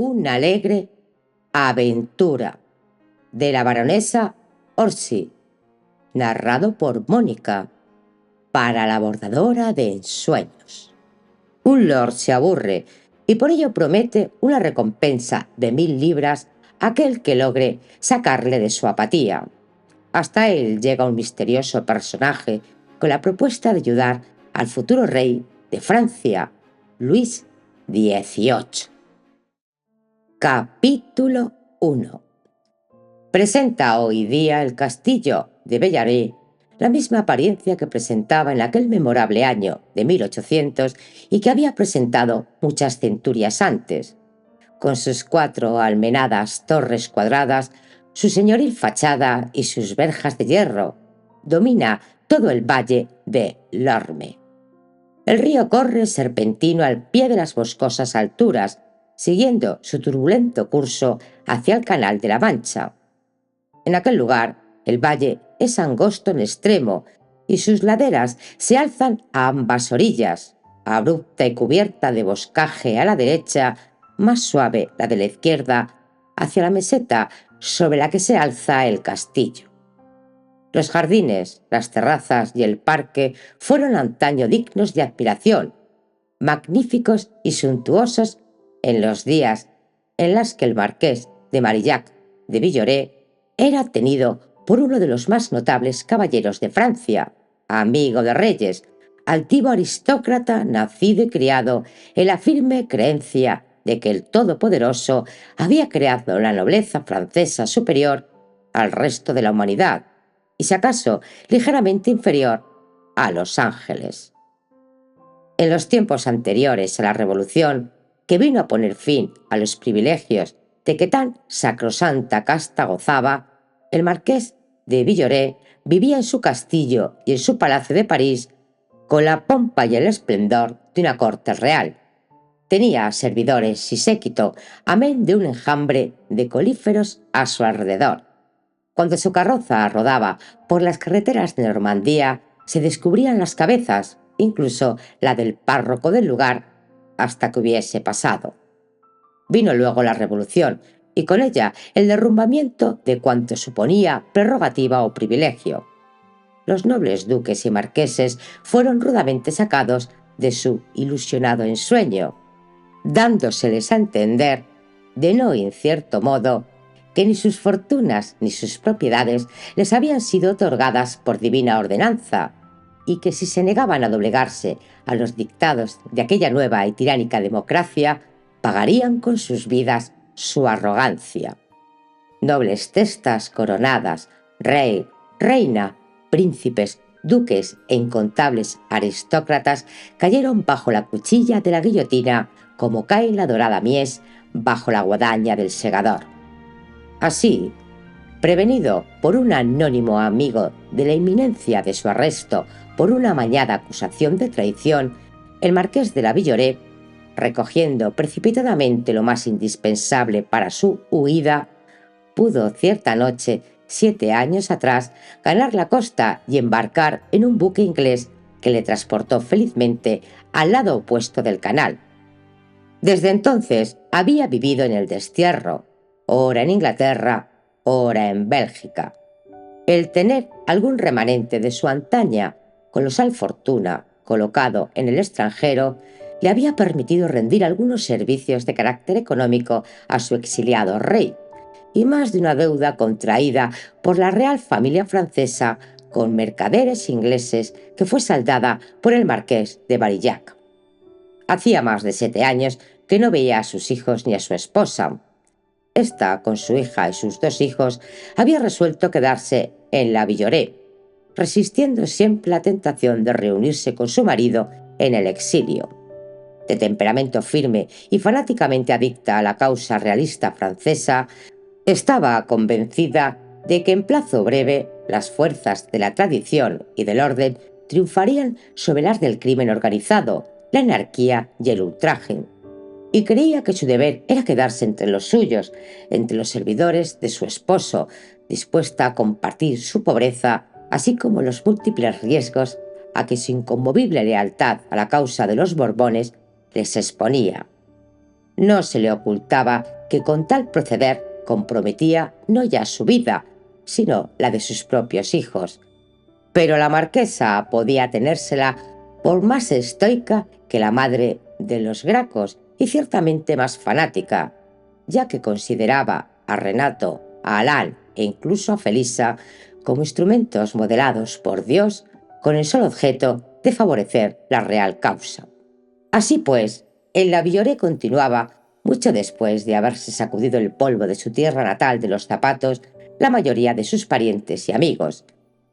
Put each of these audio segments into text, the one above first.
Una alegre aventura de la baronesa Orsi, narrado por Mónica, para la bordadora de ensueños. Un lord se aburre y por ello promete una recompensa de 1000 libras a aquel que logre sacarle de su apatía. Hasta él llega un misterioso personaje con la propuesta de ayudar al futuro rey de Francia, Luis XVIII. Capítulo 1. Presenta hoy día el castillo de Bellarí la misma apariencia que presentaba en aquel memorable año de 1800 y que había presentado muchas centurias antes. Con sus 4 almenadas torres cuadradas, su señoril fachada y sus verjas de hierro, domina todo el valle de l'Orme. El río corre serpentino al pie de las boscosas alturas, siguiendo su turbulento curso hacia el Canal de la Mancha. En aquel lugar, el valle es angosto en extremo y sus laderas se alzan a ambas orillas, abrupta y cubierta de boscaje a la derecha, más suave la de la izquierda, hacia la meseta sobre la que se alza el castillo. Los jardines, las terrazas y el parque fueron antaño dignos de admiración, magníficos y suntuosos en los días en los que el marqués de Marillac de Villoré era tenido por uno de los más notables caballeros de Francia, amigo de reyes, altivo aristócrata nacido y criado en la firme creencia de que el Todopoderoso había creado la nobleza francesa superior al resto de la humanidad, y si acaso ligeramente inferior a los ángeles. En los tiempos anteriores a la Revolución, que vino a poner fin a los privilegios de que tan sacrosanta casta gozaba, el marqués de Villoré vivía en su castillo y en su palacio de París con la pompa y el esplendor de una corte real. Tenía servidores y séquito, amén de un enjambre de colíferos a su alrededor. Cuando su carroza rodaba por las carreteras de Normandía, se descubrían las cabezas, incluso la del párroco del lugar, hasta que hubiese pasado. Vino luego la Revolución, y con ella el derrumbamiento de cuanto suponía prerrogativa o privilegio. Los nobles duques y marqueses fueron rudamente sacados de su ilusionado ensueño, dándoseles a entender, de no incierto modo, que ni sus fortunas ni sus propiedades les habían sido otorgadas por divina ordenanza, y que si se negaban a doblegarse a los dictados de aquella nueva y tiránica democracia, pagarían con sus vidas su arrogancia. Nobles testas coronadas, rey, reina, príncipes, duques e incontables aristócratas cayeron bajo la cuchilla de la guillotina como cae la dorada mies bajo la guadaña del segador. Así, prevenido por un anónimo amigo de la inminencia de su arresto por una amañada acusación de traición, el marqués de la Villoré, recogiendo precipitadamente lo más indispensable para su huida, pudo cierta noche, 7 años atrás, ganar la costa y embarcar en un buque inglés que le transportó felizmente al lado opuesto del canal. Desde entonces había vivido en el destierro, ora en Inglaterra, ora en Bélgica. El tener algún remanente de su antaña colosal fortuna colocado en el extranjero le había permitido rendir algunos servicios de carácter económico a su exiliado rey, y más de una deuda contraída por la real familia francesa con mercaderes ingleses que fue saldada por el marqués de Marillac. Hacía más de 7 años que no veía a sus hijos ni a su esposa. Esta, con su hija y sus 2 hijos, había resuelto quedarse en la Villoré, resistiendo siempre la tentación de reunirse con su marido en el exilio. De temperamento firme y fanáticamente adicta a la causa realista francesa, estaba convencida de que en plazo breve las fuerzas de la tradición y del orden triunfarían sobre las del crimen organizado, la anarquía y el ultraje, y creía que su deber era quedarse entre los suyos, entre los servidores de su esposo, dispuesta a compartir su pobreza, así como los múltiples riesgos a que su inconmovible lealtad a la causa de los Borbones les exponía. No se le ocultaba que con tal proceder comprometía no ya su vida, sino la de sus propios hijos. Pero la marquesa podía tenérsela por más estoica que la madre de los Gracos y ciertamente más fanática, ya que consideraba a Renato, a Alán e incluso a Felisa como instrumentos modelados por Dios con el solo objeto de favorecer la real causa. Así pues, en la Villoré continuaba, mucho después de haberse sacudido el polvo de su tierra natal de los zapatos, la mayoría de sus parientes y amigos,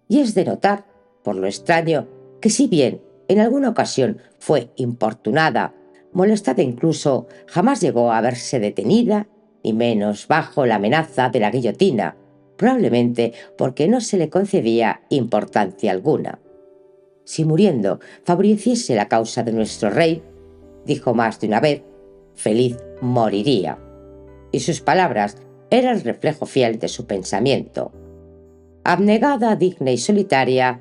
y es de notar, por lo extraño, que si bien en alguna ocasión fue importunada, molestada incluso, jamás llegó a verse detenida, ni menos bajo la amenaza de la guillotina, probablemente porque no se le concedía importancia alguna. Si muriendo favoreciese la causa de nuestro rey, dijo más de una vez, feliz moriría. Y sus palabras eran el reflejo fiel de su pensamiento. Abnegada, digna y solitaria,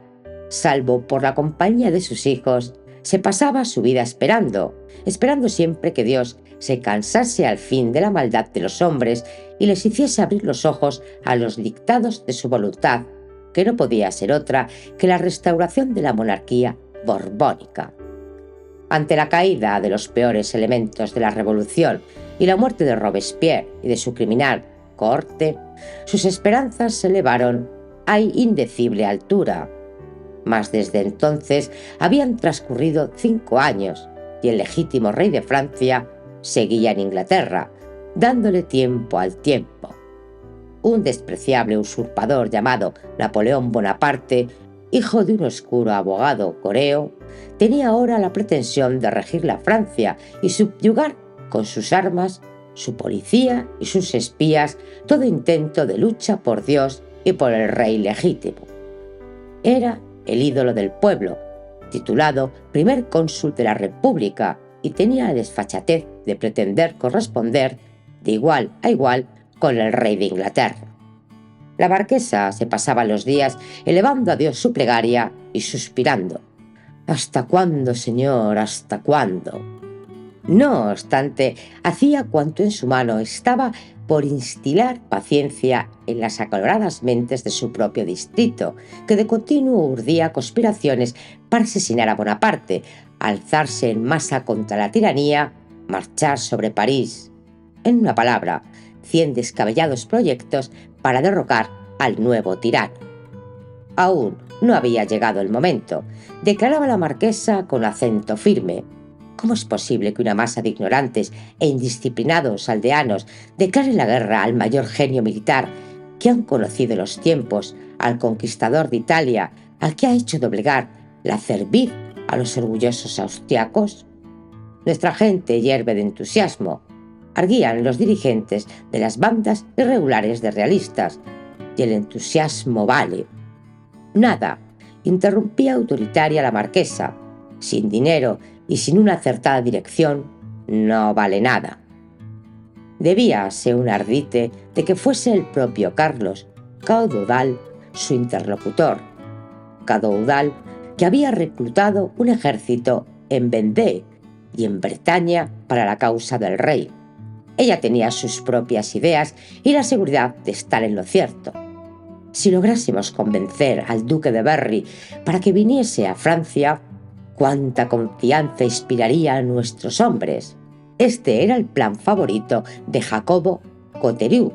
salvo por la compañía de sus hijos, se pasaba su vida esperando siempre que Dios se cansase al fin de la maldad de los hombres y les hiciese abrir los ojos a los dictados de su voluntad, que no podía ser otra que la restauración de la monarquía borbónica. Ante la caída de los peores elementos de la revolución y la muerte de Robespierre y de su criminal cohorte, sus esperanzas se elevaron a indecible altura. Mas desde entonces habían transcurrido 5 años y el legítimo rey de Francia seguía en Inglaterra, dándole tiempo al tiempo. Un despreciable usurpador llamado Napoleón Bonaparte, hijo de un oscuro abogado coreo, tenía ahora la pretensión de regir la Francia y subyugar con sus armas, su policía y sus espías todo intento de lucha por Dios y por el rey legítimo. Era el ídolo del pueblo, titulado primer cónsul de la República, y tenía la desfachatez de pretender corresponder de igual a igual con el rey de Inglaterra. La marquesa se pasaba los días elevando a Dios su plegaria y suspirando. ¿Hasta cuándo, Señor? ¿Hasta cuándo? No obstante, hacía cuanto en su mano estaba por instilar paciencia en las acaloradas mentes de su propio distrito, que de continuo urdía conspiraciones para asesinar a Bonaparte, alzarse en masa contra la tiranía, marchar sobre París. En una palabra, 100 descabellados proyectos para derrocar al nuevo tirano. Aún no había llegado el momento, declaraba la marquesa con acento firme. ¿Cómo es posible que una masa de ignorantes e indisciplinados aldeanos declare la guerra al mayor genio militar que han conocido los tiempos, al conquistador de Italia, al que ha hecho doblegar la cerviz a los orgullosos austriacos? Nuestra gente hierve de entusiasmo, arguían los dirigentes de las bandas irregulares de realistas, y el entusiasmo vale. Nada, interrumpía autoritaria la marquesa. Sin dinero y sin una acertada dirección, no vale nada. Debíase un ardite de que fuese el propio Carlos Caudal su interlocutor. Caudal, que había reclutado un ejército en Vendée y en Bretaña para la causa del rey. Ella tenía sus propias ideas y la seguridad de estar en lo cierto. Si lográsemos convencer al duque de Berry para que viniese a Francia, cuánta confianza inspiraría a nuestros hombres. Este era el plan favorito de Jacobo Cottereau,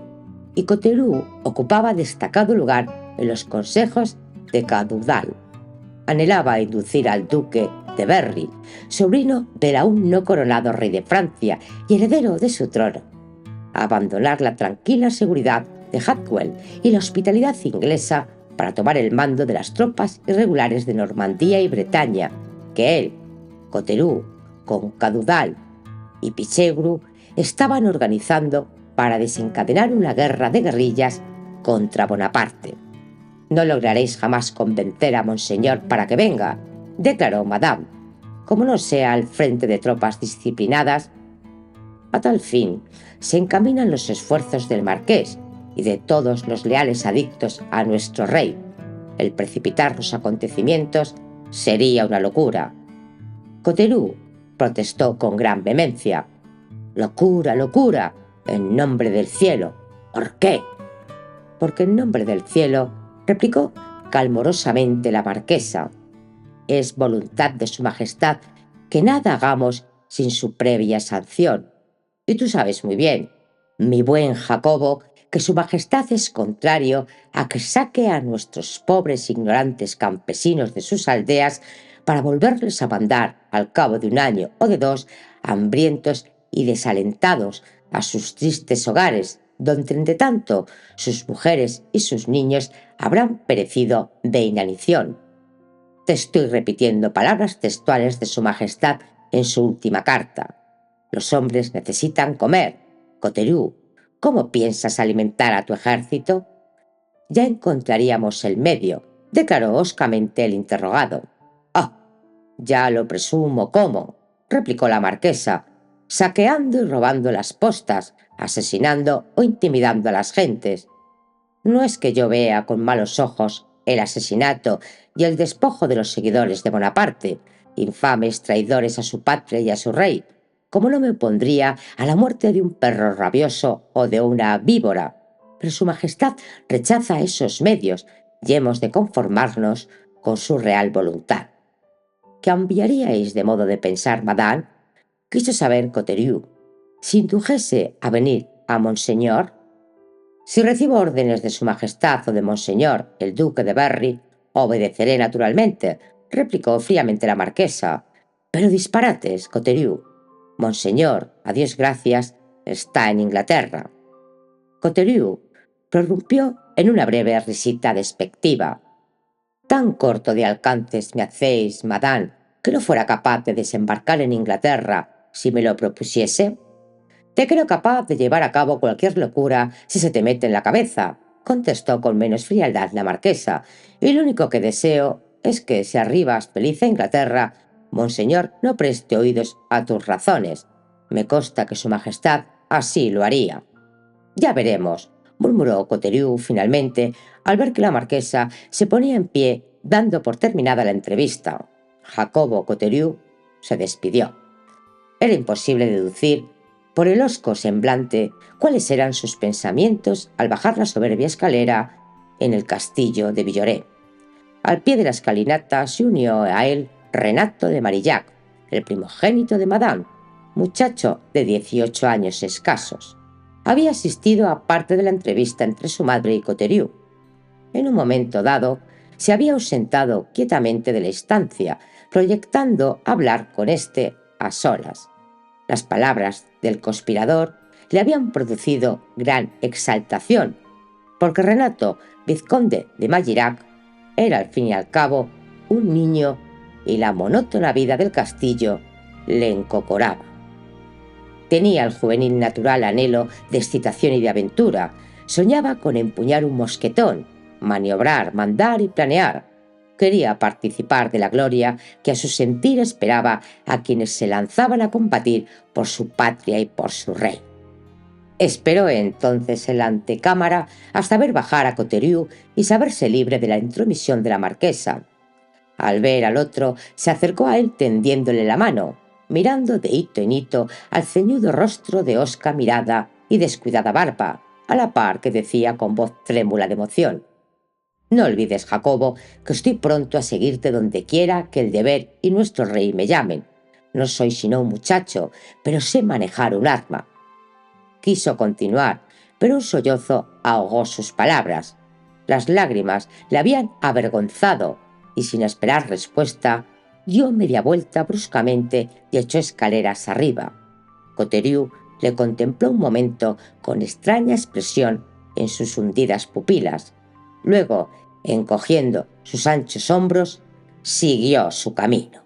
y Cottereau ocupaba destacado lugar en los consejos de Caudal. Anhelaba inducir al duque de Berry, sobrino del aún no coronado rey de Francia y heredero de su trono, a abandonar la tranquila seguridad de Hartwell y la hospitalidad inglesa para tomar el mando de las tropas irregulares de Normandía y Bretaña, que él, Cottereau, con Caudal y Pichegru estaban organizando para desencadenar una guerra de guerrillas contra Bonaparte. «No lograréis jamás convencer a Monseñor para que venga», declaró Madame, «como no sea al frente de tropas disciplinadas». A tal fin se encaminan los esfuerzos del marqués y de todos los leales adictos a nuestro rey. El precipitar los acontecimientos sería una locura. Cottereau protestó con gran vehemencia. Locura, locura, en nombre del cielo. ¿Por qué? Porque en nombre del cielo, replicó calmorosamente la marquesa, es voluntad de su majestad que nada hagamos sin su previa sanción. Y tú sabes muy bien, mi buen Jacobo, que su majestad es contrario a que saque a nuestros pobres ignorantes campesinos de sus aldeas para volverles a mandar al cabo de un año o de dos, hambrientos y desalentados, a sus tristes hogares, donde entre tanto sus mujeres y sus niños habrán perecido de inanición. Te estoy repitiendo palabras textuales de su majestad en su última carta. Los hombres necesitan comer. Coterú, ¿cómo piensas alimentar a tu ejército? Ya encontraríamos el medio, declaró hoscamente el interrogado. Ah, ya lo presumo, ¿cómo? Replicó la marquesa, saqueando y robando las postas, asesinando o intimidando a las gentes. No es que yo vea con malos ojos el asesinato y el despojo de los seguidores de Bonaparte, infames traidores a su patria y a su rey, como no me opondría a la muerte de un perro rabioso o de una víbora. Pero su majestad rechaza esos medios y hemos de conformarnos con su real voluntad. ¿Cambiaríais de modo de pensar, madame? Quiso saber Coteriu. Si indujese a venir a Monseñor. Si recibo órdenes de su majestad o de Monseñor, el duque de Berry, obedeceré naturalmente, replicó fríamente la marquesa. Pero disparates, Coteriu. Monseñor, a Dios gracias, está en Inglaterra. Coteriu prorrumpió en una breve risita despectiva. Tan corto de alcances me hacéis, madame, que no fuera capaz de desembarcar en Inglaterra si me lo propusiese. Te creo capaz de llevar a cabo cualquier locura si se te mete en la cabeza, contestó con menos frialdad la marquesa, y lo único que deseo es que, si arribas feliz a Inglaterra, monseñor no preste oídos a tus razones. Me consta que su majestad así lo haría. Ya veremos, murmuró Coteriu finalmente, al ver que la marquesa se ponía en pie, dando por terminada la entrevista. Jacobo Coteriu se despidió. Era imposible deducir, por el hosco semblante, cuáles eran sus pensamientos al bajar la soberbia escalera en el castillo de Villoré. Al pie de la escalinata se unió a él Renato de Marillac, el primogénito de Madame, muchacho de 18 años escasos. Había asistido a parte de la entrevista entre su madre y Coteriu. En un momento dado, se había ausentado quietamente de la estancia, proyectando hablar con éste a solas. Las palabras del conspirador le habían producido gran exaltación, porque Renato, vizconde de Marillac, era al fin y al cabo un niño y la monótona vida del castillo le encocoraba. Tenía el juvenil natural anhelo de excitación y de aventura, soñaba con empuñar un mosquetón, maniobrar, mandar y planear. Quería participar de la gloria que a su sentir esperaba a quienes se lanzaban a combatir por su patria y por su rey. Esperó entonces en la antecámara hasta ver bajar a Coteriu y saberse libre de la intromisión de la marquesa. Al ver al otro, se acercó a él tendiéndole la mano, mirando de hito en hito al ceñudo rostro de hosca mirada y descuidada barba, a la par que decía con voz trémula de emoción: «No olvides, Jacobo, que estoy pronto a seguirte donde quiera que el deber y nuestro rey me llamen. No soy sino un muchacho, pero sé manejar un arma». Quiso continuar, pero un sollozo ahogó sus palabras. Las lágrimas le habían avergonzado y, sin esperar respuesta, dio media vuelta bruscamente y echó escaleras arriba. Coteriu le contempló un momento con extraña expresión en sus hundidas pupilas. Luego, encogiendo sus anchos hombros, siguió su camino.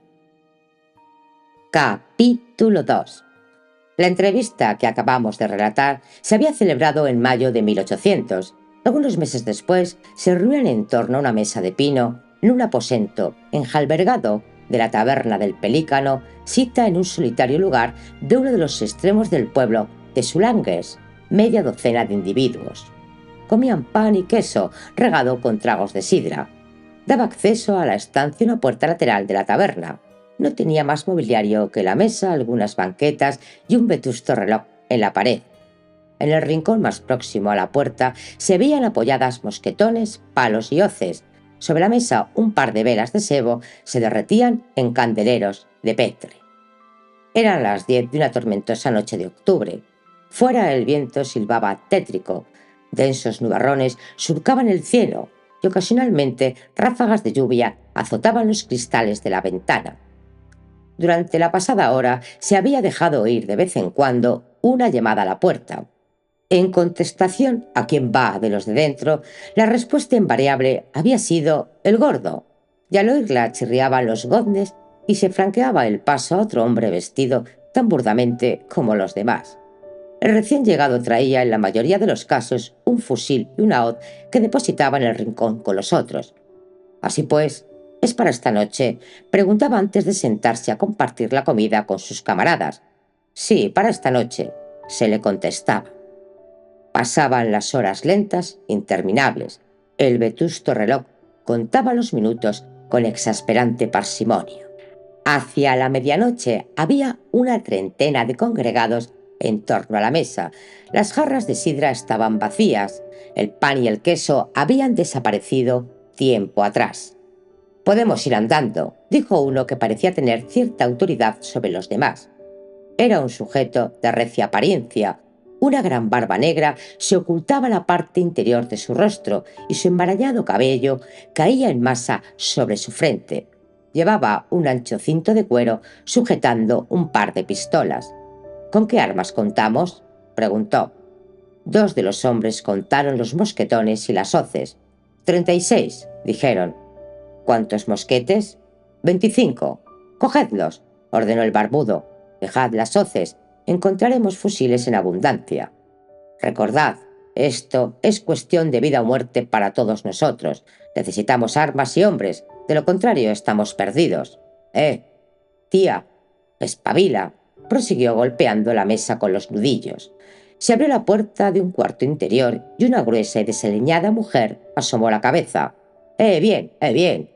Capítulo 2. La entrevista que acabamos de relatar se había celebrado en mayo de 1800. Algunos meses después se reunían en torno a una mesa de pino en un aposento enjalbergado de la taberna del Pelícano, sita en un solitario lugar de uno de los extremos del pueblo de Soulanges, media docena de individuos. Comían pan y queso regado con tragos de sidra. Daba acceso a la estancia una puerta lateral de la taberna. no tenía más mobiliario que la mesa, algunas banquetas y un vetusto reloj en la pared. En el rincón más próximo a la puerta se veían apoyadas mosquetones, palos y hoces. Sobre la mesa un par de velas de sebo se derretían en candeleros de petre. Eran las 10 de una tormentosa noche de octubre. Fuera el viento silbaba tétrico. Densos nubarrones surcaban el cielo y ocasionalmente ráfagas de lluvia azotaban los cristales de la ventana. Durante la pasada hora se había dejado oír de vez en cuando una llamada a la puerta. En contestación a quién va de los de dentro, la respuesta invariable había sido el gordo, y al oírla chirriaban los goznes y se franqueaba el paso a otro hombre vestido tan burdamente como los demás. El recién llegado traía en la mayoría de los casos un fusil y una hoz que depositaba en el rincón con los otros. Así pues, ¿es para esta noche?, preguntaba antes de sentarse a compartir la comida con sus camaradas. Sí, para esta noche, se le contestaba. Pasaban las horas lentas, interminables. El vetusto reloj contaba los minutos con exasperante parsimonia. Hacia la medianoche había una treintena de congregados en torno a la mesa. Las jarras de sidra estaban vacías. El pan y el queso habían desaparecido tiempo atrás. «Podemos ir andando», dijo uno que parecía tener cierta autoridad sobre los demás. Era un sujeto de recia apariencia. Una gran barba negra se ocultaba la parte interior de su rostro y su enmarañado cabello caía en masa sobre su frente. Llevaba un ancho cinto de cuero sujetando un par de pistolas. «¿Con qué armas contamos?», preguntó. Dos de los hombres contaron los mosquetones y las hoces. 36, dijeron. «¿Cuántos mosquetes?». 25. «Cogedlos», ordenó el barbudo. «Dejad las hoces, encontraremos fusiles en abundancia. Recordad, esto es cuestión de vida o muerte para todos nosotros. Necesitamos armas y hombres, de lo contrario estamos perdidos». Tía, espabila», prosiguió golpeando la mesa con los nudillos. Se abrió la puerta de un cuarto interior y una gruesa y desaliñada mujer asomó la cabeza. Bien, bien.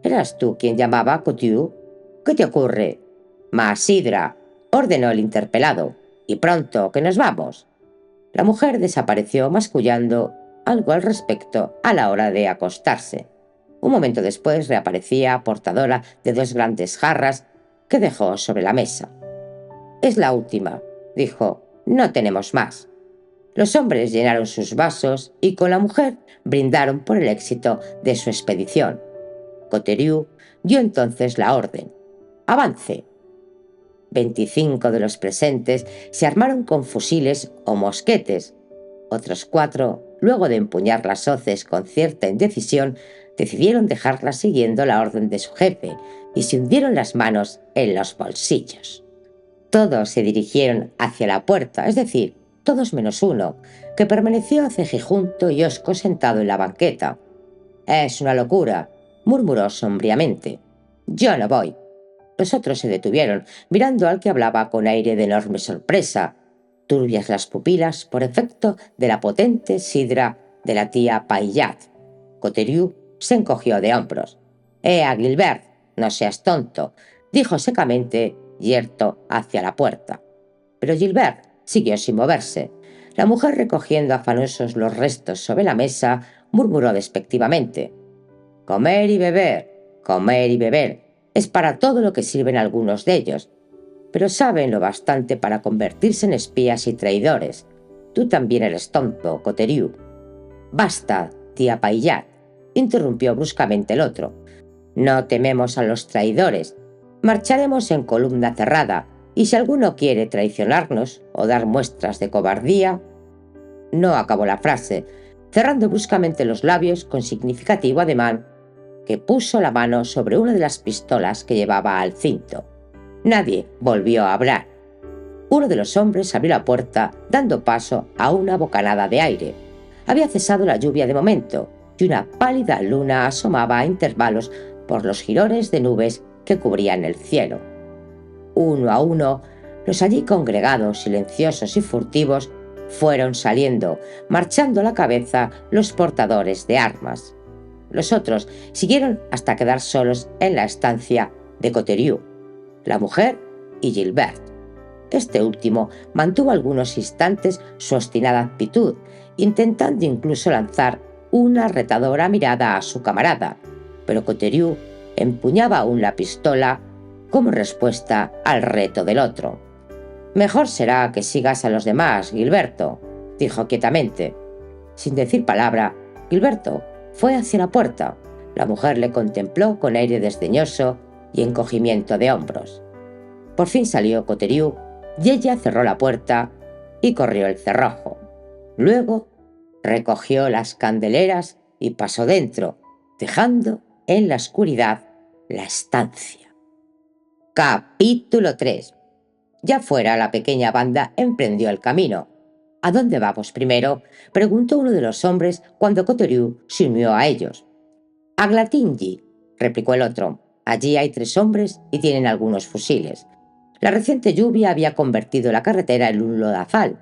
¿Eras tú quien llamaba, Couture? ¿Qué te ocurre?» «Más sidra», ordenó el interpelado. «Y pronto, que nos vamos». La mujer desapareció mascullando algo al respecto a la hora de acostarse. Un momento después reaparecía portadora de dos grandes jarras que dejó sobre la mesa. «Es la última», dijo. «No tenemos más». Los hombres llenaron sus vasos y con la mujer brindaron por el éxito de su expedición. Coteriu dio entonces la orden. «Avance». 25 de los presentes se armaron con fusiles o mosquetes. Otros 4, luego de empuñar las hoces con cierta indecisión, decidieron dejarlas siguiendo la orden de su jefe y se hundieron las manos en los bolsillos. Todos se dirigieron hacia la puerta, es decir, todos menos uno, que permaneció cejijunto y hosco sentado en la banqueta. «Es una locura», murmuró sombríamente. «Yo no voy». Los otros se detuvieron, mirando al que hablaba con aire de enorme sorpresa, turbias las pupilas por efecto de la potente sidra de la tía Paillat. Coteriu se encogió de hombros. Gilbert, no seas tonto», dijo secamente, yerto hacia la puerta. Pero Gilbert siguió sin moverse. La mujer, recogiendo afanosos los restos sobre la mesa, murmuró despectivamente. «Comer y beber, comer y beber, es para todo lo que sirven algunos de ellos, pero saben lo bastante para convertirse en espías y traidores. Tú también eres tonto, Coteriu». «Basta, tía Paillat», interrumpió bruscamente el otro. «No tememos a los traidores. Marcharemos en columna cerrada, y si alguno quiere traicionarnos o dar muestras de cobardía». No acabó la frase, cerrando bruscamente los labios con significativo ademán, que puso la mano sobre una de las pistolas que llevaba al cinto. Nadie volvió a hablar. Uno de los hombres abrió la puerta, dando paso a una bocanada de aire. Había cesado la lluvia de momento, y una pálida luna asomaba a intervalos por los jirones de nubes que cubrían el cielo. Uno a uno, los allí congregados, silenciosos y furtivos, fueron saliendo, marchando a la cabeza los portadores de armas. Los otros siguieron hasta quedar solos en la estancia de Coteriu. la mujer y Gilbert. Este último mantuvo algunos instantes su obstinada actitud, intentando incluso lanzar una retadora mirada a su camarada, pero Coterie empuñaba aún la pistola como respuesta al reto del otro. «Mejor será que sigas a los demás, Gilberto», dijo quietamente. Sin decir palabra, Gilberto fue hacia la puerta. La mujer le contempló con aire desdeñoso y encogimiento de hombros. Por fin salió Coterie y ella cerró la puerta y corrió el cerrojo. Luego recogió las candeleras y pasó dentro, dejando en la oscuridad la estancia. Capítulo 3. Ya fuera, la pequeña banda emprendió el camino. «¿A dónde vamos primero?», preguntó uno de los hombres cuando Coterie se unió a ellos. «A Glatingy», replicó el otro. «Allí hay 3 hombres y tienen algunos fusiles». La reciente lluvia había convertido la carretera en un lodazal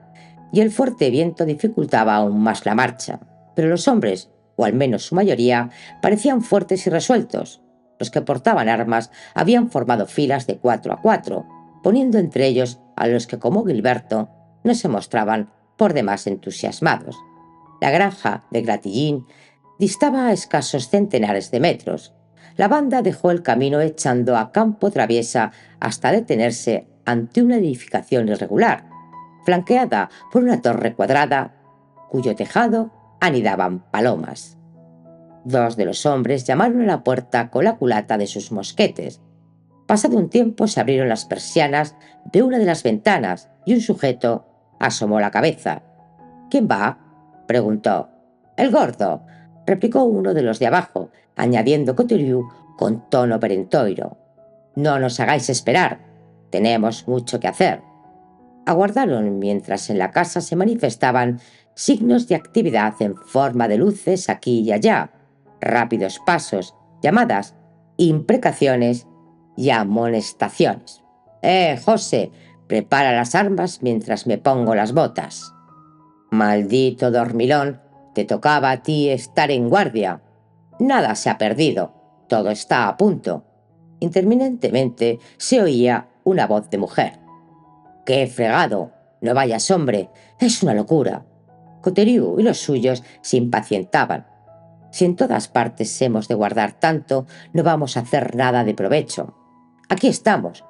y el fuerte viento dificultaba aún más la marcha, pero los hombres, o al menos su mayoría, parecían fuertes y resueltos. Los que portaban armas habían formado filas de 4 a 4, poniendo entre ellos a los que, como Gilberto, no se mostraban por demás entusiasmados. La granja de Gratillín distaba a escasos centenares de metros. La banda dejó el camino echando a campo traviesa hasta detenerse ante una edificación irregular, flanqueada por una torre cuadrada, cuyo tejado anidaban palomas. 2 de los hombres llamaron a la puerta con la culata de sus mosquetes. Pasado un tiempo se abrieron las persianas de una de las ventanas y un sujeto asomó la cabeza. «¿Quién va?», preguntó. «El gordo», replicó uno de los de abajo, añadiendo Coterie con tono perentorio. «No nos hagáis esperar, tenemos mucho que hacer». Aguardaron mientras en la casa se manifestaban signos de actividad en forma de luces aquí y allá, rápidos pasos, llamadas, imprecaciones y amonestaciones. José, prepara las armas mientras me pongo las botas». «Maldito dormilón, te tocaba a ti estar en guardia». «Nada se ha perdido, todo está a punto». Interminentemente se oía una voz de mujer. «¡Qué fregado! No vayas, hombre, es una locura». Coterie y los suyos se impacientaban. «Si en todas partes hemos de guardar tanto, no vamos a hacer nada de provecho». Aquí estamos»,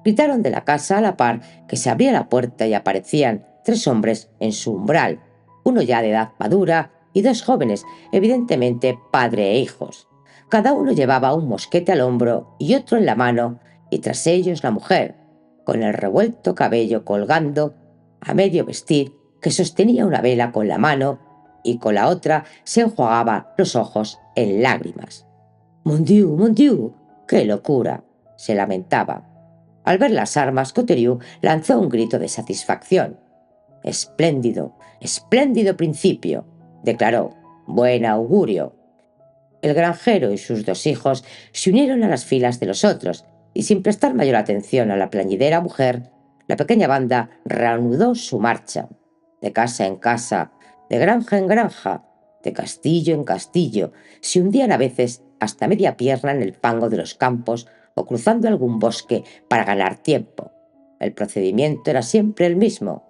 gritaron de la casa a la par que se abría la puerta y aparecían 3 hombres en su umbral, uno ya de edad madura y 2 jóvenes, evidentemente padre e hijos. Cada uno llevaba un mosquete al hombro y otro en la mano, y tras ellos la mujer, con el revuelto cabello colgando a medio vestir, que sostenía una vela con la mano y con la otra se enjuagaba los ojos en lágrimas. «Mon Dieu, mon Dieu, qué locura», se lamentaba. Al ver las armas, Coterie lanzó un grito de satisfacción. «Espléndido, espléndido principio», declaró. «Buen augurio». El granjero y sus 2 hijos se unieron a las filas de los otros, y sin prestar mayor atención a la plañidera mujer, la pequeña banda reanudó su marcha. De casa en casa, de granja en granja, de castillo en castillo, se hundían a veces hasta media pierna en el fango de los campos o cruzando algún bosque para ganar tiempo. El procedimiento era siempre el mismo: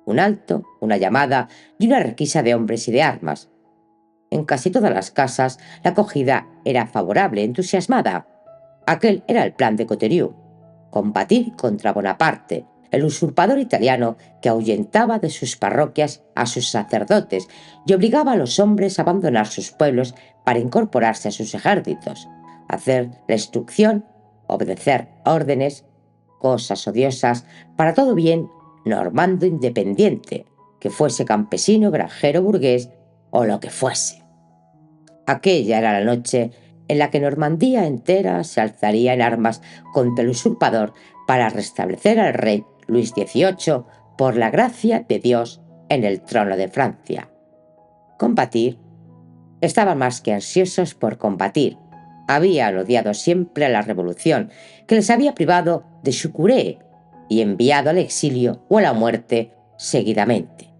un alto, una llamada y una requisa de hombres y de armas. En casi todas las casas la acogida era favorable, entusiasmada. Aquel era el plan de Coterie: combatir contra Bonaparte, el usurpador italiano que ahuyentaba de sus parroquias a sus sacerdotes y obligaba a los hombres a abandonar sus pueblos para incorporarse a sus ejércitos, hacer la instrucción, obedecer órdenes, cosas odiosas para todo bien normando independiente, que fuese campesino, granjero, burgués o lo que fuese. Aquella era la noche en la que Normandía entera se alzaría en armas contra el usurpador para restablecer al rey Luis XVIII por la gracia de Dios en el trono de Francia. Combatir. Estaban más que ansiosos por combatir. Habían odiado siempre a la revolución, que les había privado de su curé y enviado al exilio o a la muerte seguidamente.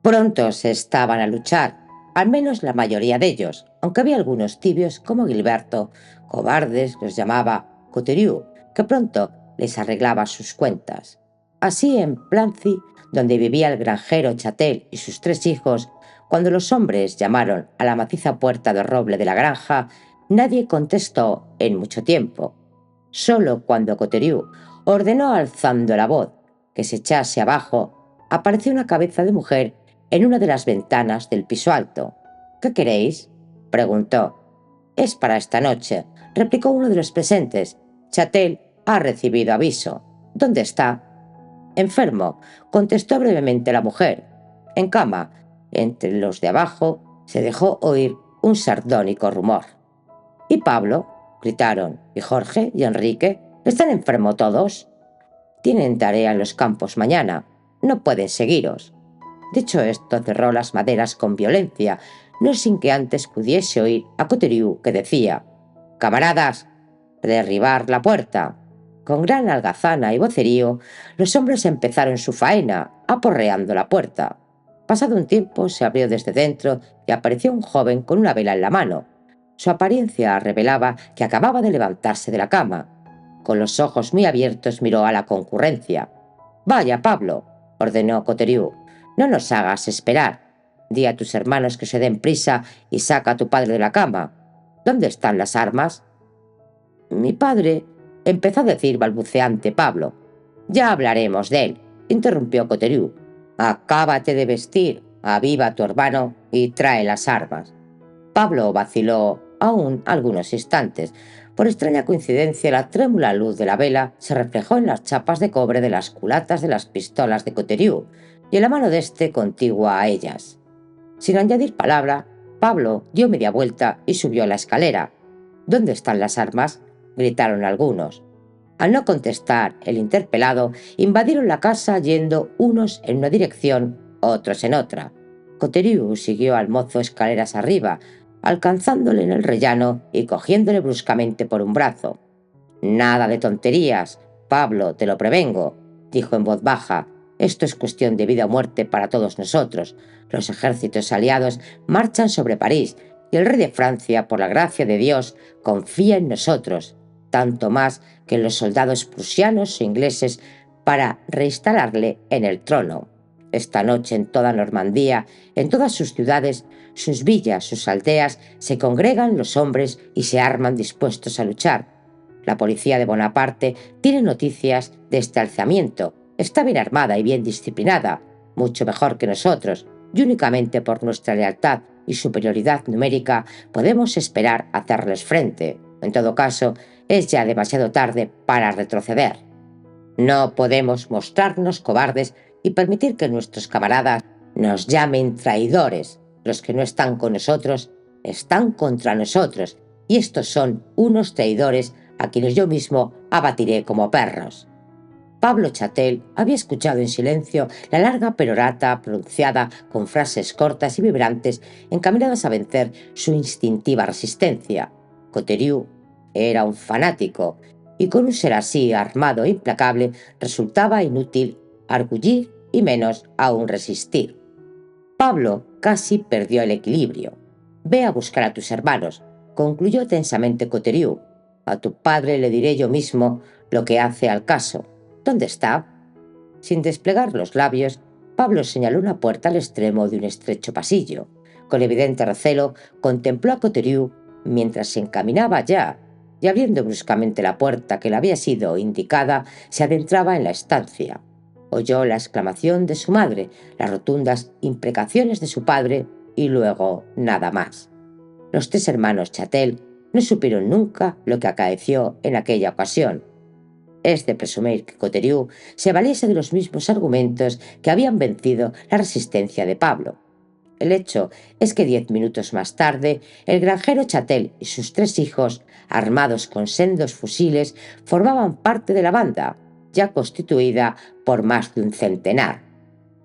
Prontos estaban a luchar, al menos la mayoría de ellos, aunque había algunos tibios como Gilberto, cobardes los llamaba Coterie, que pronto les arreglaba sus cuentas. Así en Plancy, donde vivía el granjero Chatel y sus 3 hijos, cuando los hombres llamaron a la maciza puerta de roble de la granja, nadie contestó en mucho tiempo. Solo cuando Coteriu ordenó alzando la voz que se echase abajo, apareció una cabeza de mujer en una de las ventanas del piso alto. «¿Qué queréis?», preguntó. «Es para esta noche», replicó uno de los presentes. «Chatel ha recibido aviso». «¿Dónde está?». «Enfermo», contestó brevemente la mujer. «En cama». Entre los de abajo se dejó oír un sardónico rumor. «¿Y Pablo?», gritaron. «¿Y Jorge? ¿Y Enrique? ¿Están enfermos todos?». «Tienen tarea en los campos mañana. No pueden seguiros». Dicho esto, cerró las maderas con violencia, no sin que antes pudiese oír a Coteriu, que decía: «Camaradas, derribar la puerta». Con gran algazana y vocerío, los hombres empezaron su faena, aporreando la puerta. Pasado un tiempo, se abrió desde dentro y apareció un joven con una vela en la mano. Su apariencia revelaba que acababa de levantarse de la cama. Con los ojos muy abiertos miró a la concurrencia. «Vaya, Pablo», ordenó Coteriu, «no nos hagas esperar. Di a tus hermanos que se den prisa y saca a tu padre de la cama. ¿Dónde están las armas?». «Mi padre», empezó a decir balbuceante Pablo. «Ya hablaremos de él», interrumpió Coteriu. «Acábate de vestir, aviva a tu hermano y trae las armas». Pablo vaciló aún algunos instantes. Por extraña coincidencia, la trémula luz de la vela se reflejó en las chapas de cobre de las culatas de las pistolas de Coteriu y en la mano de éste contigua a ellas. Sin añadir palabra, Pablo dio media vuelta y subió la escalera. «¿Dónde están las armas?», gritaron algunos. Al no contestar el interpelado, invadieron la casa yendo unos en una dirección, otros en otra. Coteriu siguió al mozo escaleras arriba, alcanzándole en el rellano y cogiéndole bruscamente por un brazo. «Nada de tonterías, Pablo, te lo prevengo», dijo en voz baja. «Esto es cuestión de vida o muerte para todos nosotros. Los ejércitos aliados marchan sobre París y el rey de Francia, por la gracia de Dios, confía en nosotros, tanto más que en los soldados prusianos e ingleses, para reinstalarle en el trono. Esta noche en toda Normandía, en todas sus ciudades, sus villas, sus aldeas, se congregan los hombres y se arman dispuestos a luchar. La policía de Bonaparte tiene noticias de este alzamiento. Está bien armada y bien disciplinada, mucho mejor que nosotros, y únicamente por nuestra lealtad y superioridad numérica podemos esperar hacerles frente. En todo caso, es ya demasiado tarde para retroceder. No podemos mostrarnos cobardes y permitir que nuestros camaradas nos llamen traidores. Los que no están con nosotros están contra nosotros, y estos son unos traidores a quienes yo mismo abatiré como perros». Pablo Chatel había escuchado en silencio la larga perorata pronunciada con frases cortas y vibrantes encaminadas a vencer su instintiva resistencia. Coteriu era un fanático, y con un ser así armado e implacable resultaba inútil arguir y menos aún resistir. Pablo casi perdió el equilibrio. «Ve a buscar a tus hermanos», concluyó tensamente Coteriu. «A tu padre le diré yo mismo lo que hace al caso. ¿Dónde está?». Sin desplegar los labios, Pablo señaló una puerta al extremo de un estrecho pasillo. Con evidente recelo, contempló a Coteriu mientras se encaminaba ya, y abriendo bruscamente la puerta que le había sido indicada, se adentraba en la estancia. Oyó la exclamación de su madre, las rotundas imprecaciones de su padre y luego nada más. Los 3 hermanos Chatel no supieron nunca lo que acaeció en aquella ocasión. Es de presumir que Coteriu se valiese de los mismos argumentos que habían vencido la resistencia de Pablo. El hecho es que 10 minutos más tarde, el granjero Chatel y sus 3 hijos, armados con sendos fusiles, formaban parte de la banda, ya constituida por más de un centenar.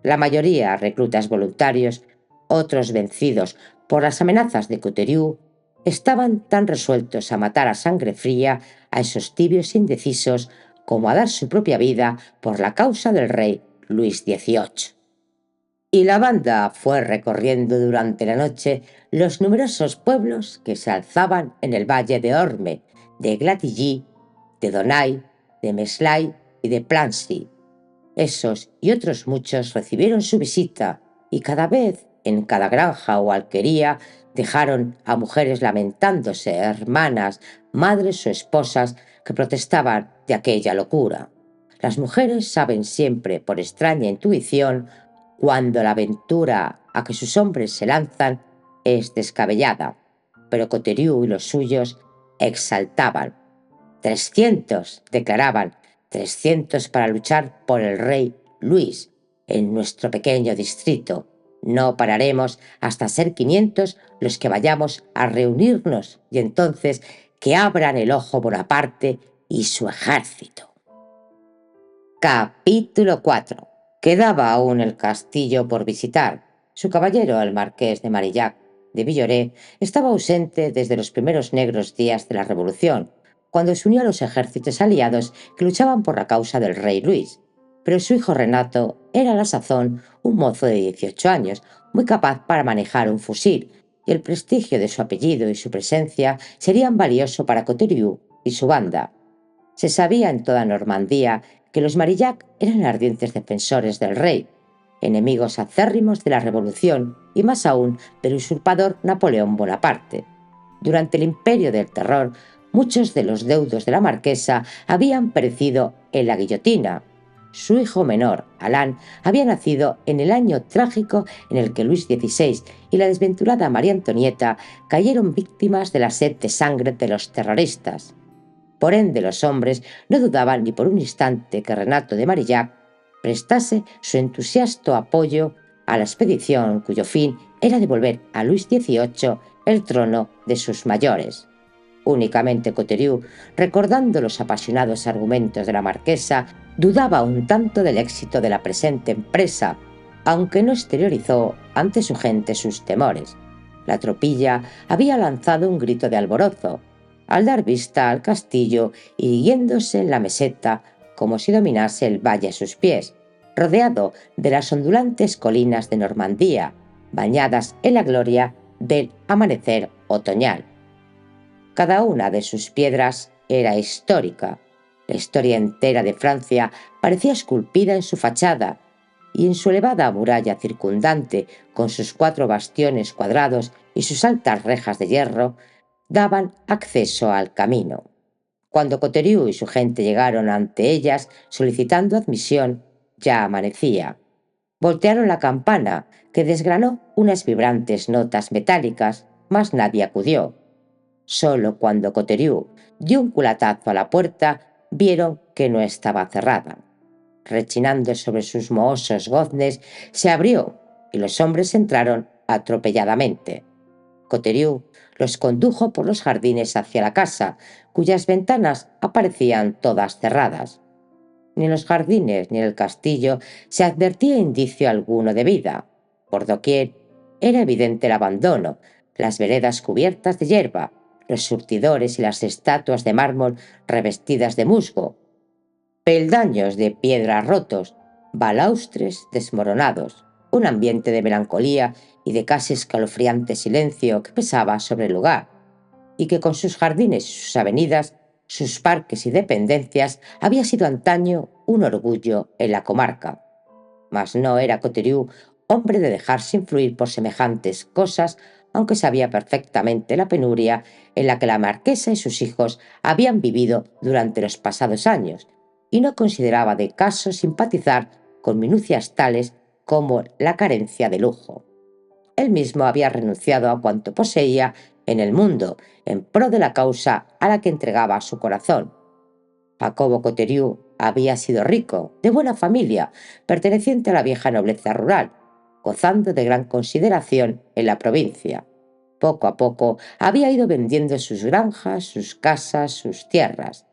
La mayoría reclutas voluntarios, otros vencidos por las amenazas de Coteriu, estaban tan resueltos a matar a sangre fría a esos tibios indecisos como a dar su propia vida por la causa del rey Luis XVIII. Y la banda fue recorriendo durante la noche los numerosos pueblos que se alzaban en el valle de Orme, de Glatilly, de Donay, de Meslay y de Plancy. Esos y otros muchos recibieron su visita y cada vez, en cada granja o alquería, dejaron a mujeres lamentándose, hermanas, madres o esposas que protestaban de aquella locura. Las mujeres saben siempre, por extraña intuición, cuando la aventura a que sus hombres se lanzan es descabellada, pero Coteriu y los suyos exaltaban. 300, declaraban, 300 para luchar por el rey Luis en nuestro pequeño distrito. No pararemos hasta ser 500 los que vayamos a reunirnos y entonces que abran el ojo Bonaparte y su ejército. Capítulo 4. Quedaba aún el castillo por visitar. Su caballero, el marqués de Marillac de Villoré, estaba ausente desde los primeros negros días de la Revolución, cuando se unió a los ejércitos aliados que luchaban por la causa del rey Luis. Pero su hijo Renato era a la sazón un mozo de 18 años, muy capaz para manejar un fusil, y el prestigio de su apellido y su presencia serían valioso para Coteriu y su banda. Se sabía en toda Normandía que los Marillac eran ardientes defensores del rey, enemigos acérrimos de la Revolución y más aún del usurpador Napoleón Bonaparte. Durante el Imperio del Terror, muchos de los deudos de la marquesa habían perecido en la guillotina. Su hijo menor, Alain, había nacido en el año trágico en el que Luis XVI y la desventurada María Antonieta cayeron víctimas de la sed de sangre de los terroristas. Por ende, los hombres no dudaban ni por un instante que Renato de Marillac prestase su entusiasta apoyo a la expedición cuyo fin era devolver a Luis XVIII el trono de sus mayores. Únicamente Coteriu, recordando los apasionados argumentos de la marquesa, dudaba un tanto del éxito de la presente empresa, aunque no exteriorizó ante su gente sus temores. La tropilla había lanzado un grito de alborozo al dar vista al castillo, irguiéndose en la meseta como si dominase el valle a sus pies, rodeado de las ondulantes colinas de Normandía, bañadas en la gloria del amanecer otoñal. Cada una de sus piedras era histórica. La historia entera de Francia parecía esculpida en su fachada, y en su elevada muralla circundante, con sus 4 bastiones cuadrados y sus altas rejas de hierro, daban acceso al camino. Cuando Coteriu y su gente llegaron ante ellas solicitando admisión, ya amanecía. Voltearon la campana, que desgranó unas vibrantes notas metálicas, mas nadie acudió. Solo cuando Coteriu dio un culatazo a la puerta, vieron que no estaba cerrada. Rechinando sobre sus mohosos goznes, se abrió y los hombres entraron atropelladamente. Coteriu los condujo por los jardines hacia la casa, cuyas ventanas aparecían todas cerradas. Ni en los jardines ni en el castillo se advertía indicio alguno de vida. Por doquier era evidente el abandono, las veredas cubiertas de hierba, los surtidores y las estatuas de mármol revestidas de musgo, peldaños de piedra rotos, balaustres desmoronados, un ambiente de melancolía y de casi escalofriante silencio que pesaba sobre el lugar, y que con sus jardines y sus avenidas, sus parques y dependencias había sido antaño un orgullo en la comarca. Mas no era Coteriu hombre de dejarse influir por semejantes cosas, aunque sabía perfectamente la penuria en la que la marquesa y sus hijos habían vivido durante los pasados años, y no consideraba de caso simpatizar con minucias tales como la carencia de lujo. Él mismo había renunciado a cuanto poseía en el mundo en pro de la causa a la que entregaba su corazón. Jacobo Coteriu había sido rico, de buena familia, perteneciente a la vieja nobleza rural, gozando de gran consideración en la provincia. Poco a poco había ido vendiendo sus granjas, sus casas, sus tierras.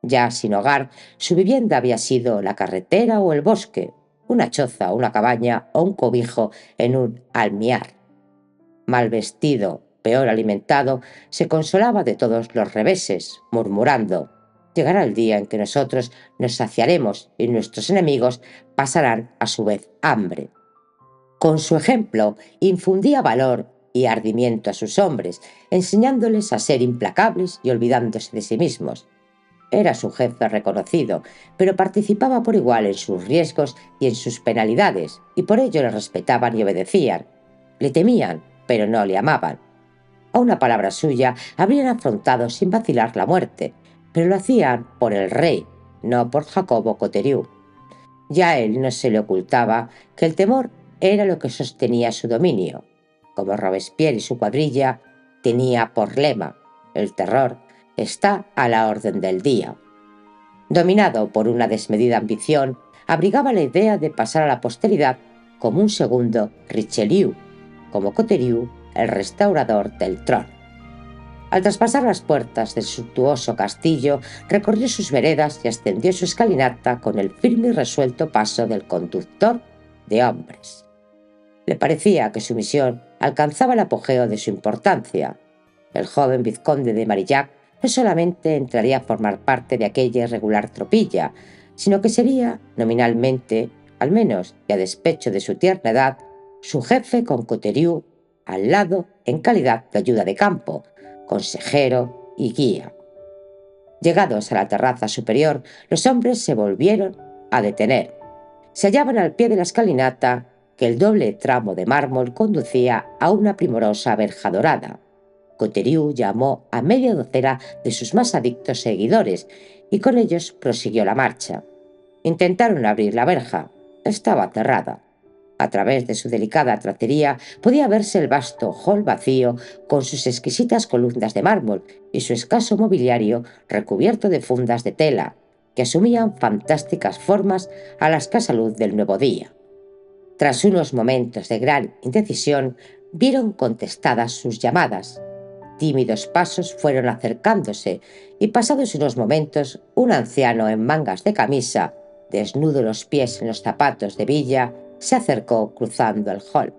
Ya sin hogar, su vivienda había sido la carretera o el bosque, una choza, una cabaña o un cobijo en un almiar. Mal vestido, peor alimentado, se consolaba de todos los reveses, murmurando: llegará el día en que nosotros nos saciaremos y nuestros enemigos pasarán a su vez hambre. Con su ejemplo infundía valor y ardimiento a sus hombres, enseñándoles a ser implacables y olvidándose de sí mismos. era su jefe reconocido, pero participaba por igual en sus riesgos y en sus penalidades, y por ello le respetaban y obedecían. Le temían, pero no le amaban. A una palabra suya habrían afrontado sin vacilar la muerte, pero lo hacían por el rey, no por Jacobo Coteriu. Ya a él no se le ocultaba que el temor era lo que sostenía su dominio. Como Robespierre y su cuadrilla, tenía por lema: el terror está a la orden del día. Dominado por una desmedida ambición, abrigaba la idea de pasar a la posteridad como un segundo Richelieu, como Coteriu, el restaurador del trono. Al traspasar las puertas del suntuoso castillo, recorrió sus veredas y ascendió su escalinata con el firme y resuelto paso del conductor de hombres. Le parecía que su misión alcanzaba el apogeo de su importancia. El joven vizconde de Marillac no solamente entraría a formar parte de aquella irregular tropilla, sino que sería, nominalmente, al menos y a despecho de su tierna edad, su jefe con Coteriu al lado en calidad de ayuda de campo, consejero y guía. Llegados a la terraza superior, los hombres se volvieron a detener. Se hallaban al pie de la escalinata que el doble tramo de mármol conducía a una primorosa verja dorada. Coteriu llamó a media docena de sus más adictos seguidores y con ellos prosiguió la marcha. Intentaron abrir la verja. Estaba cerrada. A través de su delicada tracería podía verse el vasto hall vacío con sus exquisitas columnas de mármol y su escaso mobiliario recubierto de fundas de tela que asumían fantásticas formas a la escasa luz del nuevo día. Tras unos momentos de gran indecisión, vieron contestadas sus llamadas. Tímidos pasos fueron acercándose y pasados unos momentos, un anciano en mangas de camisa, desnudo los pies en los zapatos de villa, se acercó cruzando el hall.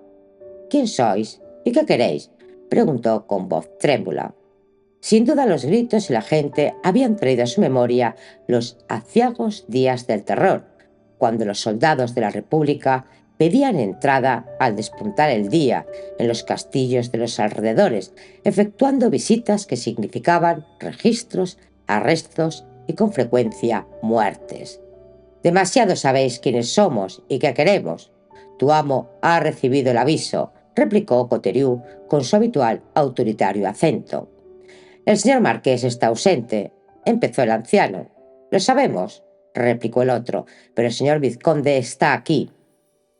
«¿Quién sois? ¿Y qué queréis?», preguntó con voz trémula. Sin duda los gritos y la gente habían traído a su memoria los aciagos días del terror, cuando los soldados de la República pedían entrada al despuntar el día en los castillos de los alrededores, efectuando visitas que significaban registros, arrestos y con frecuencia muertes. «Demasiado sabéis quiénes somos y qué queremos. Tu amo ha recibido el aviso», replicó Coteriu con su habitual autoritario acento. «El señor marqués está ausente», empezó el anciano. «Lo sabemos», replicó el otro, «pero el señor vizconde está aquí».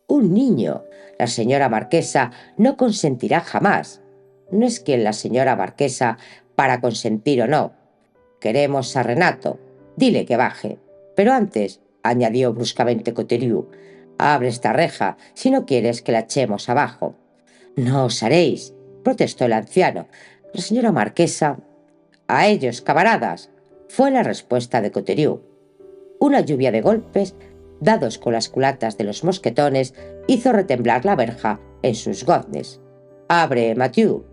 «Un niño. La señora marquesa no consentirá jamás». «No es quien la señora marquesa para consentir o no. Queremos a Renato. Dile que baje. Pero antes», añadió bruscamente Coteriu, «abre esta reja si no quieres que la echemos abajo». «No osaréis», protestó el anciano. «La señora marquesa...» «A ellos, camaradas», fue la respuesta de Coteriu. Una lluvia de golpes, dados con las culatas de los mosquetones, hizo retemblar la verja en sus goznes. «Abre, Mathieu.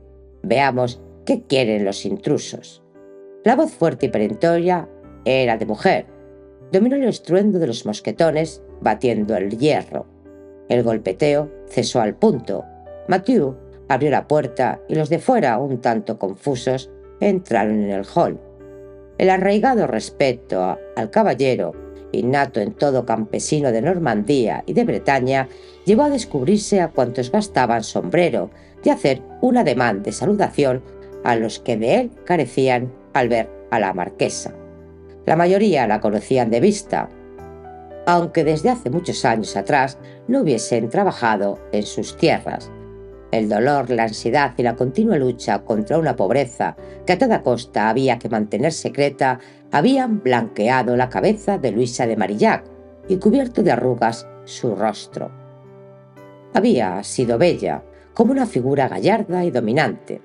Veamos qué quieren los intrusos». La voz fuerte y perentoria era de mujer. Dominó el estruendo de los mosquetones batiendo el hierro. El golpeteo cesó al punto. Mathieu abrió la puerta y los de fuera, un tanto confusos, entraron en el hall. El arraigado respeto al caballero, innato en todo campesino de Normandía y de Bretaña, llevó a descubrirse a cuantos gastaban sombrero y a hacer un ademán de saludación a los que de él carecían al ver a la marquesa. La mayoría la conocían de vista, aunque desde hace muchos años atrás no hubiesen trabajado en sus tierras. El dolor, la ansiedad y la continua lucha contra una pobreza que a toda costa había que mantener secreta habían blanqueado la cabeza de Luisa de Marillac y cubierto de arrugas su rostro. Había sido bella, como una figura gallarda y dominante.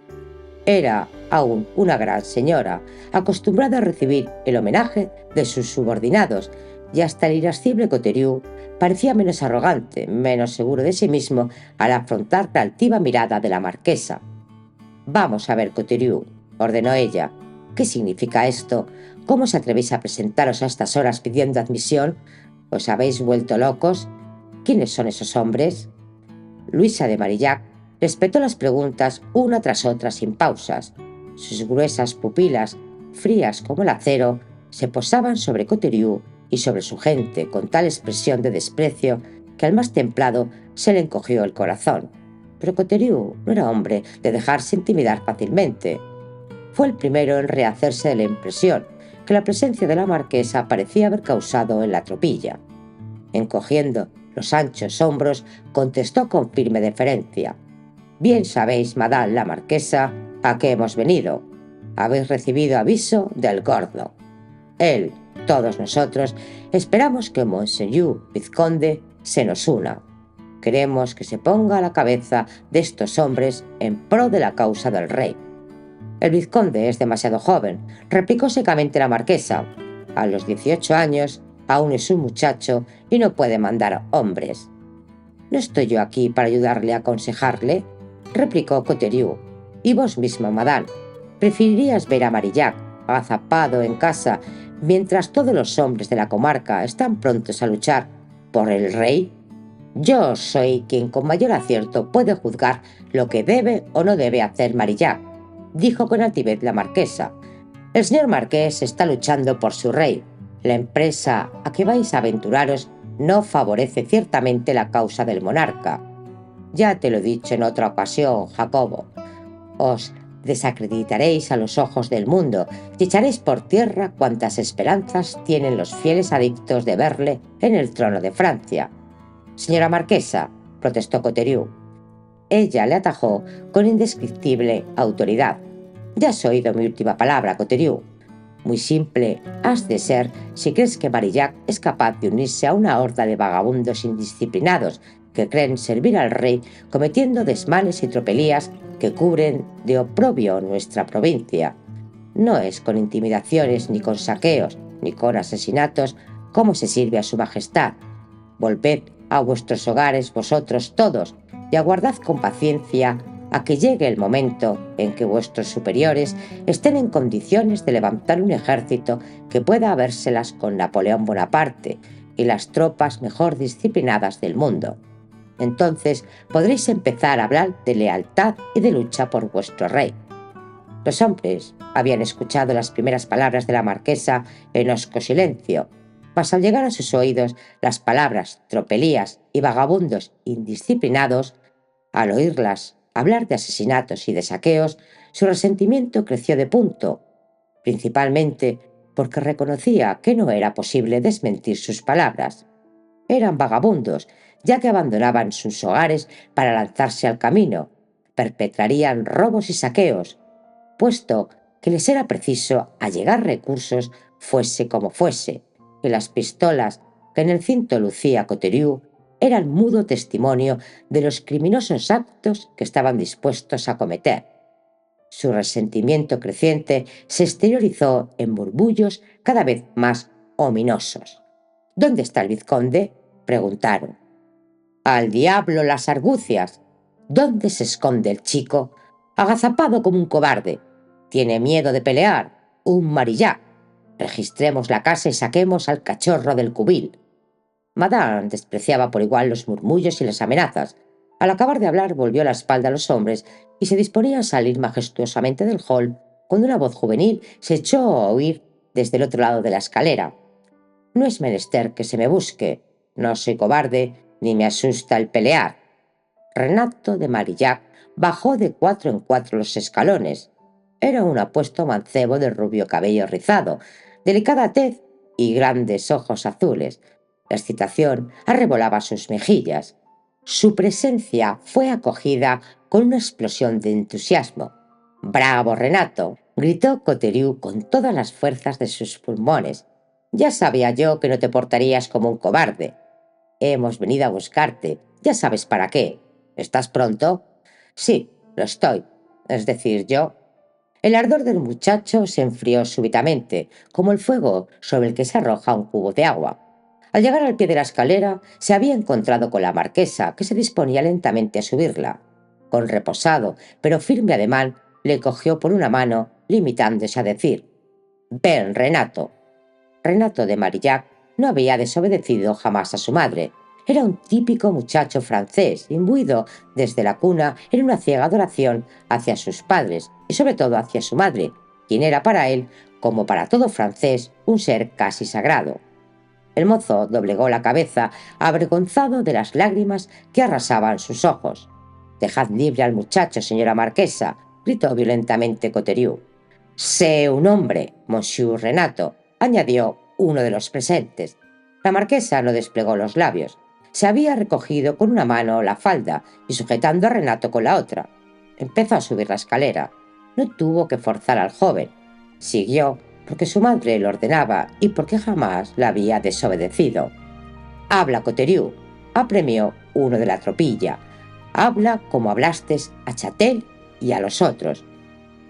Era aún una gran señora, acostumbrada a recibir el homenaje de sus subordinados, y hasta el irascible Coteriu parecía menos arrogante, menos seguro de sí mismo al afrontar la altiva mirada de la marquesa. «Vamos a ver, Coteriu», ordenó ella. «¿Qué significa esto? ¿Cómo os atrevéis a presentaros a estas horas pidiendo admisión? ¿Os habéis vuelto locos? ¿Quiénes son esos hombres?» Luisa de Marillac respetó las preguntas una tras otra sin pausas. Sus gruesas pupilas, frías como el acero, se posaban sobre Coteriou y sobre su gente con tal expresión de desprecio que al más templado se le encogió el corazón. Pero Coteriou no era hombre de dejarse intimidar fácilmente. Fue el primero en rehacerse de la impresión que la presencia de la marquesa parecía haber causado en la tropilla. Encogiendo los anchos hombros, contestó con firme deferencia: «Bien sabéis, madame la marquesa, a qué hemos venido. Habéis recibido aviso del gordo. Él, todos nosotros, esperamos que Monseñor vizconde se nos una. Queremos que se ponga a la cabeza de estos hombres en pro de la causa del rey». «El vizconde es demasiado joven», replicó secamente la marquesa. «A los 18 años aún es un muchacho y no puede mandar hombres». «No estoy yo aquí para ayudarle a aconsejarle», replicó Coteriou. «Y vos misma, madame, ¿preferirías ver a Marillac agazapado en casa mientras todos los hombres de la comarca están prontos a luchar por el rey? Yo soy quien con mayor acierto puede juzgar lo que debe o no debe hacer Marillac», dijo con altivez la marquesa. «El señor marqués está luchando por su rey. La empresa a que vais a aventuraros no favorece ciertamente la causa del monarca. Ya te lo he dicho en otra ocasión, Jacobo. Os desacreditaréis a los ojos del mundo y echaréis por tierra cuantas esperanzas tienen los fieles adictos de verle en el trono de Francia». «Señora marquesa», protestó Coteriou. Ella le atajó con indescriptible autoridad: «Ya has oído mi última palabra, Coteriou. Muy simple has de ser si crees que Marillac es capaz de unirse a una horda de vagabundos indisciplinados que creen servir al rey cometiendo desmanes y tropelías que cubren de oprobio nuestra provincia. No es con intimidaciones, ni con saqueos, ni con asesinatos como se sirve a su majestad. Volved a vuestros hogares vosotros todos y aguardad con paciencia a que llegue el momento en que vuestros superiores estén en condiciones de levantar un ejército que pueda habérselas con Napoleón Bonaparte y las tropas mejor disciplinadas del mundo. Entonces podréis empezar a hablar de lealtad y de lucha por vuestro rey». Los hombres habían escuchado las primeras palabras de la marquesa en hosco silencio, mas al llegar a sus oídos las palabras tropelías y vagabundos indisciplinados, al oírlas hablar de asesinatos y de saqueos, su resentimiento creció de punto, principalmente porque reconocía que no era posible desmentir sus palabras. Eran vagabundos, ya que abandonaban sus hogares para lanzarse al camino, perpetrarían robos y saqueos, puesto que les era preciso allegar recursos fuese como fuese, y las pistolas que en el cinto lucía Coteriou eran mudo testimonio de los criminosos actos que estaban dispuestos a cometer. Su resentimiento creciente se exteriorizó en murmullos cada vez más ominosos. «¿Dónde está el vizconde?», preguntaron. «Al diablo las argucias. ¿Dónde se esconde el chico? Agazapado como un cobarde. Tiene miedo de pelear. Un Marillac. Registremos la casa y saquemos al cachorro del cubil». Madame despreciaba por igual los murmullos y las amenazas. Al acabar de hablar volvió la espalda a los hombres y se disponía a salir majestuosamente del hall cuando una voz juvenil se echó a oír desde el otro lado de la escalera. «No es menester que se me busque. No soy cobarde ni me asusta el pelear». Renato de Marillac bajó de 4 en 4 los escalones. Era un apuesto mancebo de rubio cabello rizado, delicada tez y grandes ojos azules. La excitación arrebolaba sus mejillas. Su presencia fue acogida con una explosión de entusiasmo. «¡Bravo, Renato!», gritó Coteriou con todas las fuerzas de sus pulmones. «Ya sabía yo que no te portarías como un cobarde. Hemos venido a buscarte, ya sabes para qué. ¿Estás pronto?». «Sí, lo estoy. Es decir, yo». El ardor del muchacho se enfrió súbitamente, como el fuego sobre el que se arroja un cubo de agua. Al llegar al pie de la escalera, se había encontrado con la marquesa, que se disponía lentamente a subirla. Con reposado, pero firme ademán, le cogió por una mano, limitándose a decir: «Ven, Renato». Renato de Marillac no había desobedecido jamás a su madre. Era un típico muchacho francés, imbuido desde la cuna en una ciega adoración hacia sus padres y sobre todo hacia su madre, quien era para él como para todo francés, un ser casi sagrado. El mozo doblegó la cabeza, avergonzado de las lágrimas que arrasaban sus ojos. «Dejad libre al muchacho, señora marquesa», gritó violentamente Coteriu. «Sé un hombre, monsieur Renato», añadió uno de los presentes. La marquesa no desplegó los labios. Se había recogido con una mano la falda y sujetando a Renato con la otra. Empezó a subir la escalera. No tuvo que forzar al joven. Siguió porque su madre lo ordenaba y porque jamás la había desobedecido. «Habla, Coteriu», apremió uno de la tropilla. «Habla como hablaste a Chatel y a los otros.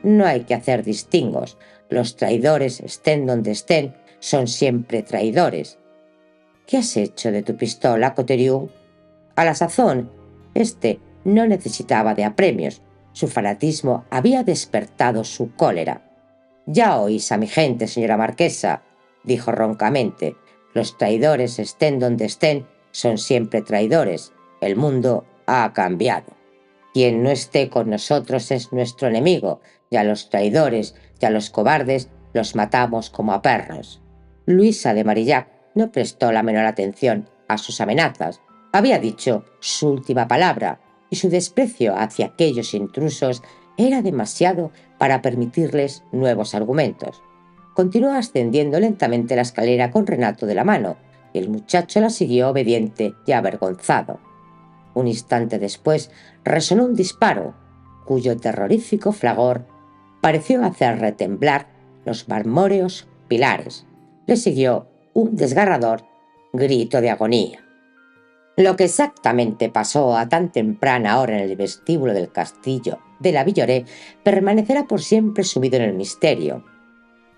No hay que hacer distingos. Los traidores, estén donde estén, son siempre traidores». «¿Qué has hecho de tu pistola, Coteriu?» A la sazón, este no necesitaba de apremios. Su fanatismo había despertado su cólera. «Ya oís a mi gente, señora marquesa», dijo roncamente. «Los traidores, estén donde estén, son siempre traidores. El mundo ha cambiado. Quien no esté con nosotros es nuestro enemigo, y a los traidores y a los cobardes los matamos como a perros». Luisa de Marillac no prestó la menor atención a sus amenazas. Había dicho su última palabra, y su desprecio hacia aquellos intrusos era demasiado para permitirles nuevos argumentos. Continuó ascendiendo lentamente la escalera con Renato de la mano, y el muchacho la siguió obediente y avergonzado. Un instante después resonó un disparo, cuyo terrorífico fragor pareció hacer retemblar los marmóreos pilares. Le siguió un desgarrador grito de agonía. Lo que exactamente pasó a tan temprana hora en el vestíbulo del castillo de la Villoré permanecerá por siempre sumido en el misterio.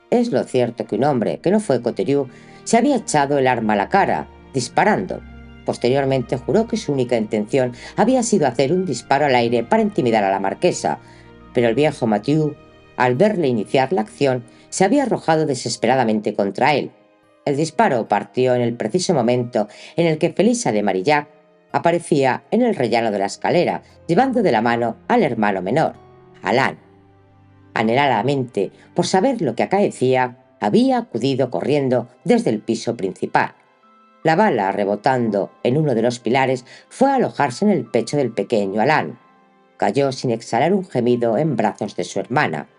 Es lo cierto que un hombre, que no fue Coteriu, se había echado el arma a la cara, disparando. Posteriormente juró que su única intención había sido hacer un disparo al aire para intimidar a la marquesa, pero el viejo Mathieu, al verle iniciar la acción, se había arrojado desesperadamente contra él. El disparo partió en el preciso momento en el que Felisa de Marillac aparecía en el rellano de la escalera, llevando de la mano al hermano menor, Alain. Anheladamente, por saber lo que acaecía, había acudido corriendo desde el piso principal. La bala, rebotando en uno de los pilares, fue a alojarse en el pecho del pequeño Alain. Cayó sin exhalar un gemido en brazos de su hermana.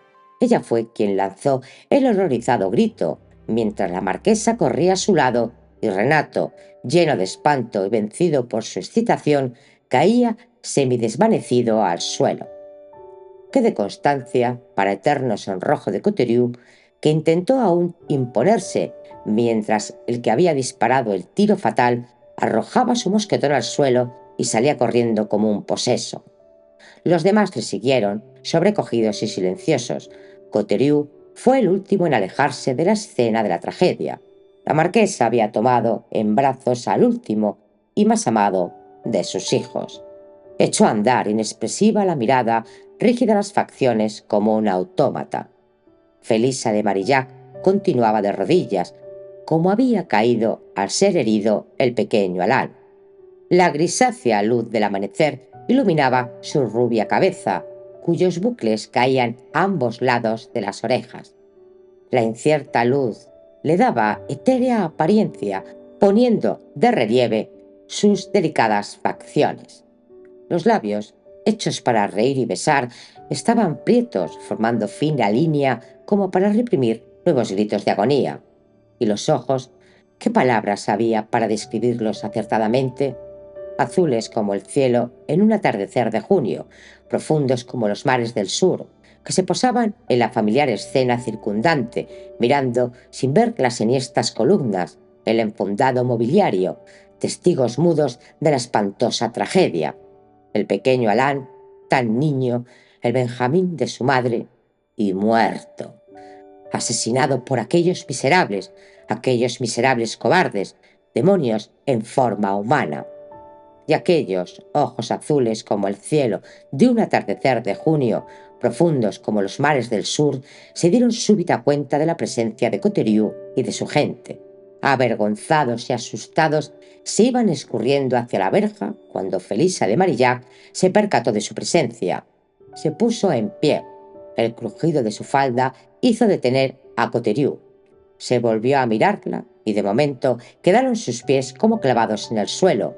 Ella fue quien lanzó el horrorizado grito, mientras la marquesa corría a su lado y Renato, lleno de espanto y vencido por su excitación, caía semidesvanecido al suelo. Quede constancia, para eterno sonrojo de Coteriu, que intentó aún imponerse, mientras el que había disparado el tiro fatal arrojaba su mosquetón al suelo y salía corriendo como un poseso. Los demás le siguieron, sobrecogidos y silenciosos. Coteriu fue el último en alejarse de la escena de la tragedia. La marquesa había tomado en brazos al último y más amado de sus hijos. Echó a andar inexpresiva la mirada, rígida las facciones como un autómata. Felisa de Marillac continuaba de rodillas, como había caído al ser herido el pequeño Alain. La grisácea luz del amanecer iluminaba su rubia cabeza, cuyos bucles caían a ambos lados de las orejas. La incierta luz le daba etérea apariencia, poniendo de relieve sus delicadas facciones. Los labios, hechos para reír y besar, estaban prietos, formando fina línea como para reprimir nuevos gritos de agonía. Y los ojos, ¿qué palabras había para describirlos acertadamente? Azules como el cielo en un atardecer de junio, profundos como los mares del sur, que se posaban en la familiar escena circundante, mirando sin ver las enhiestas columnas, el enfundado mobiliario, testigos mudos de la espantosa tragedia. El pequeño Alain, tan niño, el Benjamín de su madre, y muerto, asesinado por aquellos miserables cobardes, demonios en forma humana. Y aquellos ojos azules como el cielo de un atardecer de junio, profundos como los mares del sur, se dieron súbita cuenta de la presencia de Coteriu y de su gente. Avergonzados y asustados, se iban escurriendo hacia la verja cuando Felisa de Marillac se percató de su presencia. Se puso en pie. El crujido de su falda hizo detener a Coterie. Se volvió a mirarla y de momento quedaron sus pies como clavados en el suelo,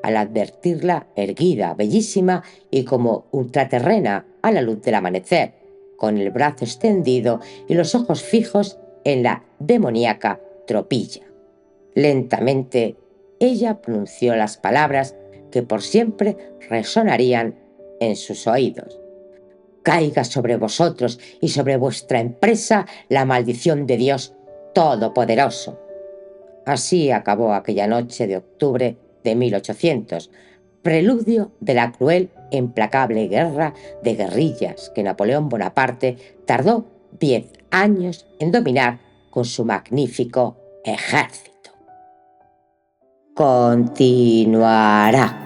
al advertirla erguida, bellísima y como ultraterrena a la luz del amanecer, con el brazo extendido y los ojos fijos en la demoníaca tropilla. Lentamente, ella pronunció las palabras que por siempre resonarían en sus oídos. Caiga sobre vosotros y sobre vuestra empresa la maldición de Dios Todopoderoso. Así acabó aquella noche de octubre de 1800, preludio de la cruel e implacable guerra de guerrillas que Napoleón Bonaparte tardó 10 años en dominar con su magnífico ejército. Continuará.